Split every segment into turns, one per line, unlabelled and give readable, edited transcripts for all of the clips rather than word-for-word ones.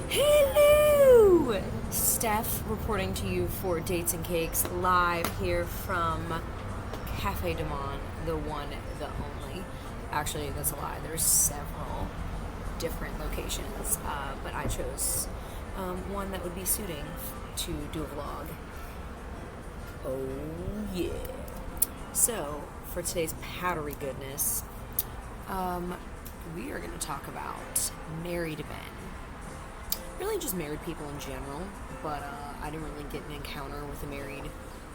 Hello! Steph reporting to you for Dates and Cakes live here from Cafe de Mon, the one, the only. Actually, that's a lie. There's several different locations, but I chose one that would be suiting to do a vlog. Oh yeah. So, for today's powdery goodness, we are going to talk about married men. Really just married people in general, but I didn't really get an encounter with a married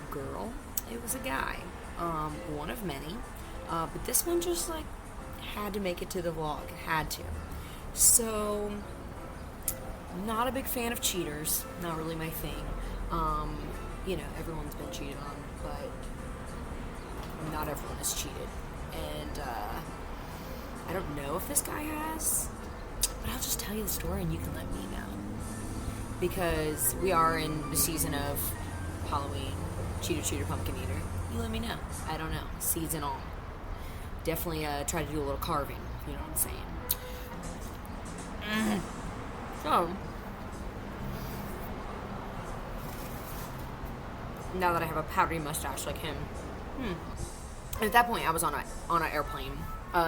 girl. It was a guy, one of many, but this one just like had to make it to the vlog, had to. So, not a big fan of cheaters, not really my thing. You know, everyone's been cheated on, but not everyone is cheated. And I don't know if this guy has, but I'll just tell you the story and you can let me know. Because we are in the season of Halloween, cheater, pumpkin eater. You let me know. I don't know. Seeds and all. Definitely try to do a little carving, you know what I'm saying. So, now that I have a powdery mustache like him, at that point I was on an airplane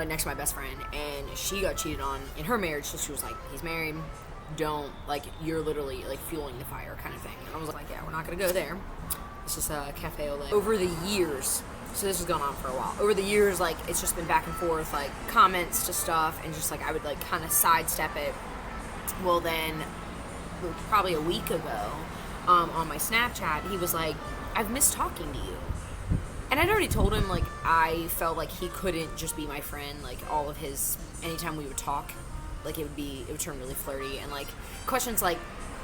next to my best friend, and she got cheated on in her marriage, so she was like, he's married, don't, like, you're literally, like, fueling the fire kind of thing. And I was like, yeah, we're not gonna go there. It's just a cafe au lait. Over the years, so this has gone on for a while, over the years, like, it's just been back and forth, like, comments to stuff, and just, like, I would, like, kind of sidestep it. Well, then, probably a week ago, on my Snapchat, he was like, I've missed talking to you. And I'd already told him, like, I felt like he couldn't just be my friend. Like, all of his, anytime we would talk, like, it would turn really flirty. And, like, questions like,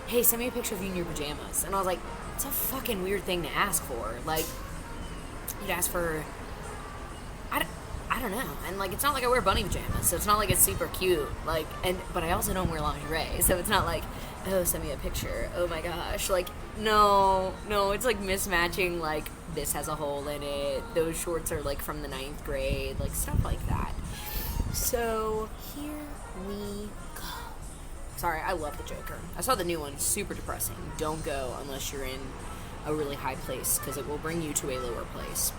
hey, send me a picture of you in your pajamas. And I was like, it's a fucking weird thing to ask for. Like, you'd ask for, I don't know. And, like, it's not like I wear bunny pajamas, so it's not like it's super cute. Like, but I also don't wear lingerie, so it's not like, oh, send me a picture. Oh my gosh. Like, no, it's like mismatching, like, this has a hole in it. Those shorts are, like, from the 9th grade, like, stuff like that. So, here we go. Sorry, I love the Joker. I saw the new one, super depressing. Don't go unless you're in a really high place, because it will bring you to a lower place.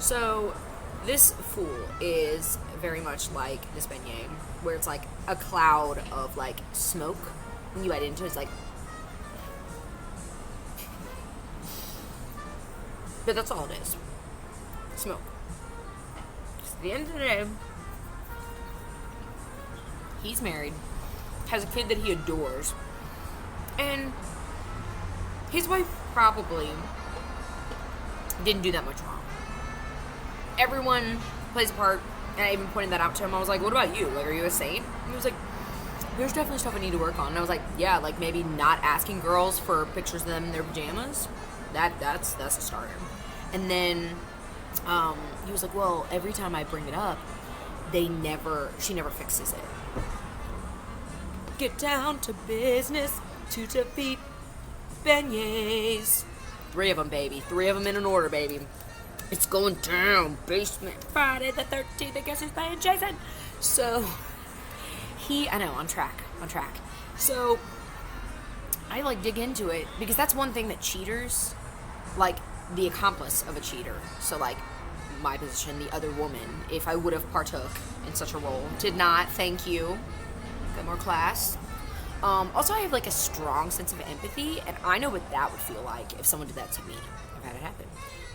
So, this fool is very much like this beignet, where it's like a cloud of, like, smoke. When you bite into it, it's like, but that's all it is. Smoke. Just at the end of the day, he's married, has a kid that he adores, and his wife probably didn't do that much wrong. Everyone plays a part, and I even pointed that out to him. I was like, what about you? Like, are you a saint? And he was like, there's definitely stuff I need to work on. And I was like, yeah, like, maybe not asking girls for pictures of them in their pajamas. That's a starter. And then he was like, well, every time I bring it up, she never fixes it. Get down to business to defeat beignets. 3 of them, baby. 3 of them in an order, baby. It's going down. Basement Friday the 13th. I guess who's playing Jason. So, I know, on track. So, I, like, dig into it, because that's one thing that cheaters, like, the accomplice of a cheater, so, like, my position, the other woman, if I would have partook in such a role, did not, thank you, got more class. Also, I have, like, a strong sense of empathy, and I know what that would feel like if someone did that to me. I've had it happen.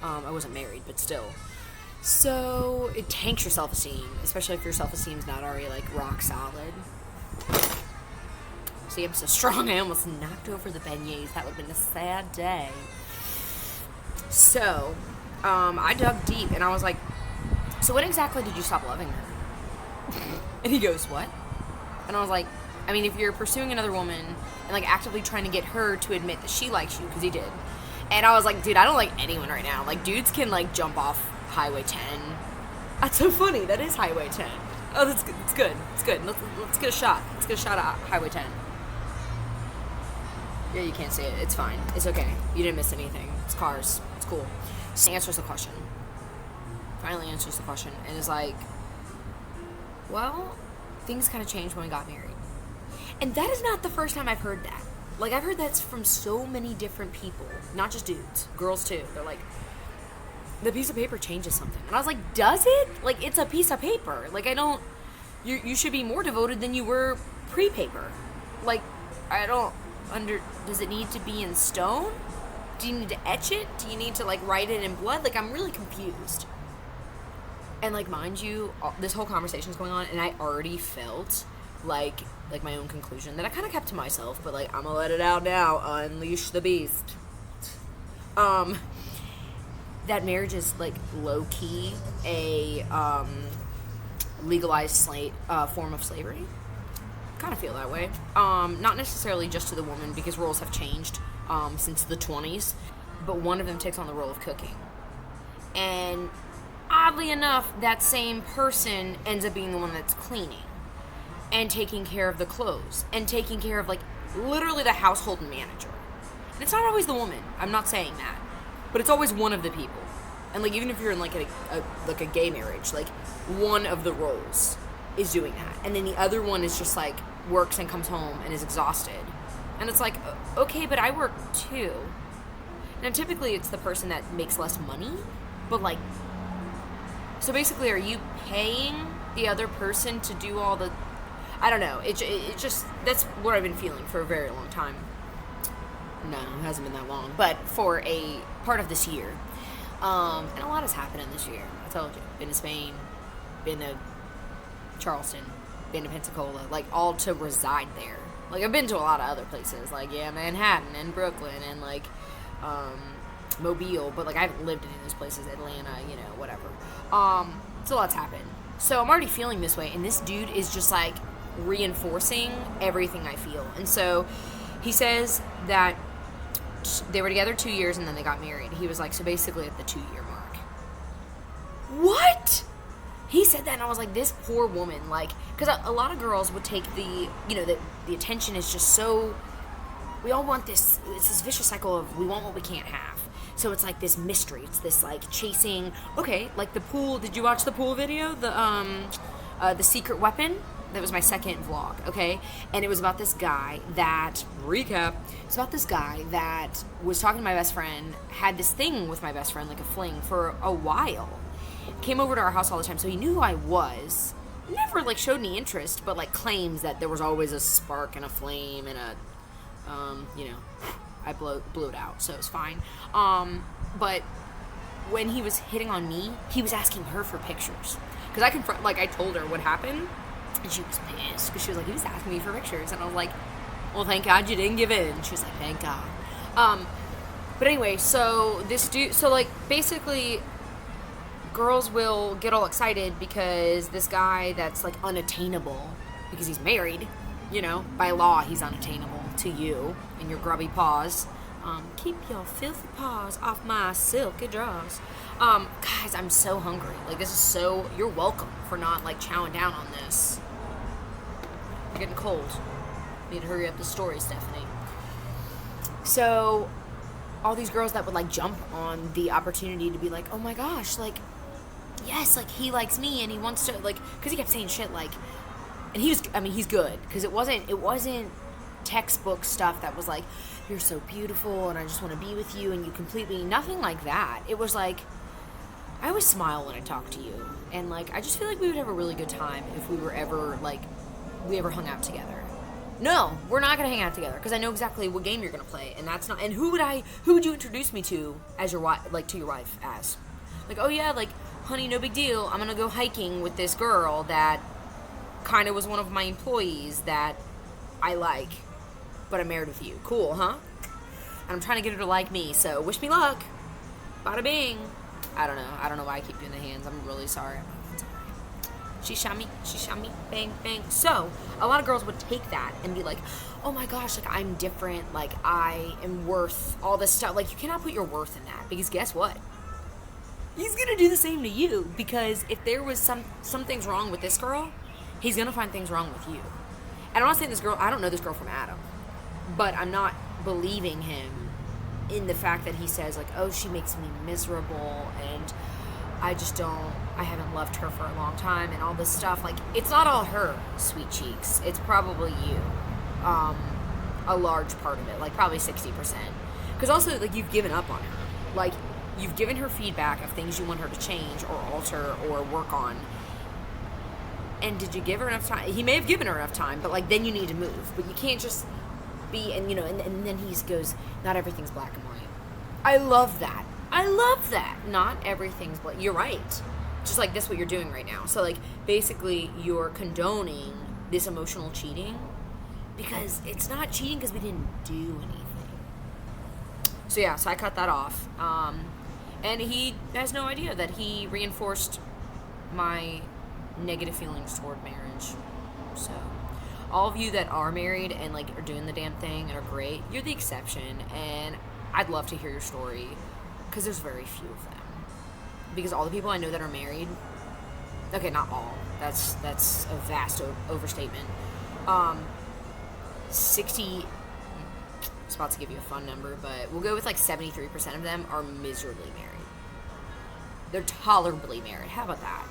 I wasn't married, but still. So, it tanks your self-esteem, especially if your self-esteem's not already, like, rock solid. See, I'm so strong, I almost knocked over the beignets. That would have been a sad day. So, I dug deep, and I was like, so when exactly did you stop loving her? And he goes, what? And I was like, I mean, if you're pursuing another woman and, like, actively trying to get her to admit that she likes you, because he did. And I was like, dude, I don't like anyone right now. Like, dudes can, like, jump off Highway 10. That's so funny. That is Highway 10. Oh, that's good. It's good. It's good. Let's get a shot. Let's get a shot at Highway 10. Yeah, you can't see it. It's fine. It's okay. You didn't miss anything. It's cars. It's cool. So answers the question. Finally answers the question. And is like, well, things kind of changed when we got married. And that is not the first time I've heard that. Like, I've heard that from so many different people, not just dudes, girls too. They're like, the piece of paper changes something. And I was like, does it? Like, it's a piece of paper. Like, you should be more devoted than you were pre-paper. Like, does it need to be in stone? Do you need to etch it? Do you need to, like, write it in blood? Like, I'm really confused. And, like, mind you, this whole conversation is going on, and I already felt like my own conclusion that I kind of kept to myself, but, like, I'm gonna let it out now. Unleash the beast. That marriage is, like, low-key a legalized form of slavery. Kind of feel that way. Not necessarily just to the woman, because roles have changed since the 20s, but one of them takes on the role of cooking. And oddly enough, that same person ends up being the one that's cleaning and taking care of the clothes and taking care of, like, literally the household manager. And it's not always the woman. I'm not saying that. But it's always one of the people. And, like, even if you're in, like, a gay marriage, like, one of the roles is doing that. And then the other one is just, like, works and comes home and is exhausted. And it's like, okay, but I work too. Now, typically it's the person that makes less money, but, like, so basically, are you paying the other person to do all the, I don't know, it just, that's what I've been feeling for a very long time. No, it hasn't been that long, but for a part of this year. And a lot has happened in this year. I told you, been to Spain, been to Charleston, been to Pensacola, like, all to reside there. Like, I've been to a lot of other places, like, yeah, Manhattan and Brooklyn and, like, Mobile, but, like, I haven't lived in any of those places, Atlanta, you know, whatever. So a lot's happened. So I'm already feeling this way, and this dude is just, like, reinforcing everything I feel. And so he says that they were together 2 years and then they got married. He was like, so basically at the 2-year mark. What? He said that, and I was like, this poor woman, like, because a lot of girls would take the, you know, the attention is just so, we all want this, it's this vicious cycle of we want what we can't have. So it's like this mystery, it's this, like, chasing, okay, like the pool, did you watch the pool video, the secret weapon? That was my second vlog, okay? And it was about this guy that, recap, it's about this guy that was talking to my best friend, had this thing with my best friend, like a fling, for a while. Came over to our house all the time, so he knew who I was. Never, like, showed any interest, but, like, claims that there was always a spark and a flame and a, you know, I blew it out, so it was fine. But when he was hitting on me, he was asking her for pictures. Because I told her what happened, and she was pissed, because she was like, he was asking me for pictures, and I was like, well, thank God you didn't give in. She was like, thank God. But anyway, so this dude, so, like, basically, girls will get all excited because this guy that's, like, unattainable, because he's married, you know, by law he's unattainable to you and your grubby paws. Keep your filthy paws off my silky drawers. Guys, I'm so hungry. Like, this is so, you're welcome for not, like, chowing down on this. You're getting cold. Need to hurry up the story, Stephanie. So, all these girls that would, like, jump on the opportunity to be like, oh my gosh, like, yes, like, he likes me and he wants to, like, because he kept saying shit like, and he was, I mean, he's good, because it wasn't textbook stuff that was like, you're so beautiful and I just want to be with you and you completely, nothing like that. It was like, I always smile when I talk to you, and, like, I just feel like we would have a really good time if we were ever, like, we ever hung out together. No, we're not gonna hang out together, because I know exactly what game you're gonna play, and that's not, and who would you introduce me to as your wife, like, to your wife as? Like, oh yeah, like, honey, no big deal, I'm gonna go hiking with this girl that kind of was one of my employees that I like, but I'm married with you. Cool, huh? And I'm trying to get her to like me, so wish me luck. Bada bing. I don't know why I keep doing the hands. I'm really sorry. She shot me, bang, bang. So, a lot of girls would take that and be like, oh my gosh, like, I'm different, like, I am worth all this stuff. Like, you cannot put your worth in that, because guess what? He's gonna do the same to you, because if there was some things wrong with this girl, he's gonna find things wrong with you. And I'm not saying this girl, I don't know this girl from Adam, but I'm not believing him in the fact that he says, like, oh, she makes me miserable, and I haven't loved her for a long time, and all this stuff. Like, it's not all her, sweet cheeks. It's probably you. a large part of it, like probably 60%. Because also, like, you've given up on her. Like, you've given her feedback of things you want her to change or alter or work on. And did you give her enough time? He may have given her enough time, but, like, then you need to move. But you can't just be, and, you know, and then he goes, not everything's black and white. I love that. I love that. Not everything's black. You're right. Just like this, what you're doing right now. So, like, basically, you're condoning this emotional cheating because it's not cheating because we didn't do anything. So, yeah, so I cut that off. And he has no idea that he reinforced my negative feelings toward marriage. So, all of you that are married and, like, are doing the damn thing and are great, you're the exception. And I'd love to hear your story because there's very few of them. Because all the people I know that are married, okay, not all. That's a vast overstatement. 60, I was about to give you a fun number, but we'll go with like 73% of them are miserably married. They're tolerably married. How about that?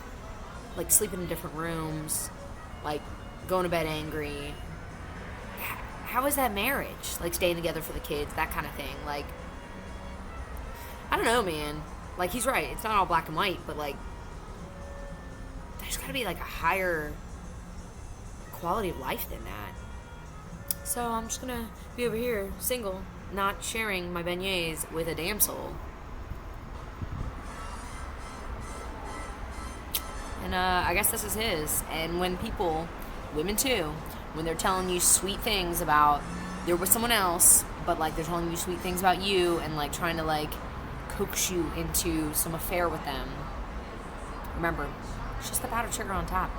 Like sleeping in different rooms, like going to bed angry. How is that marriage? Like staying together for the kids, that kind of thing. Like, I don't know, man. Like, he's right. It's not all black and white, but, like, there's got to be, like, a higher quality of life than that. So I'm just going to be over here, single, not sharing my beignets with a damsel. And I guess this is his. And when people, women too, when they're telling you sweet things about they're with someone else, but, like, they're telling you sweet things about you and, like, trying to, like, coax you into some affair with them. Remember, it's just the powdered sugar on top.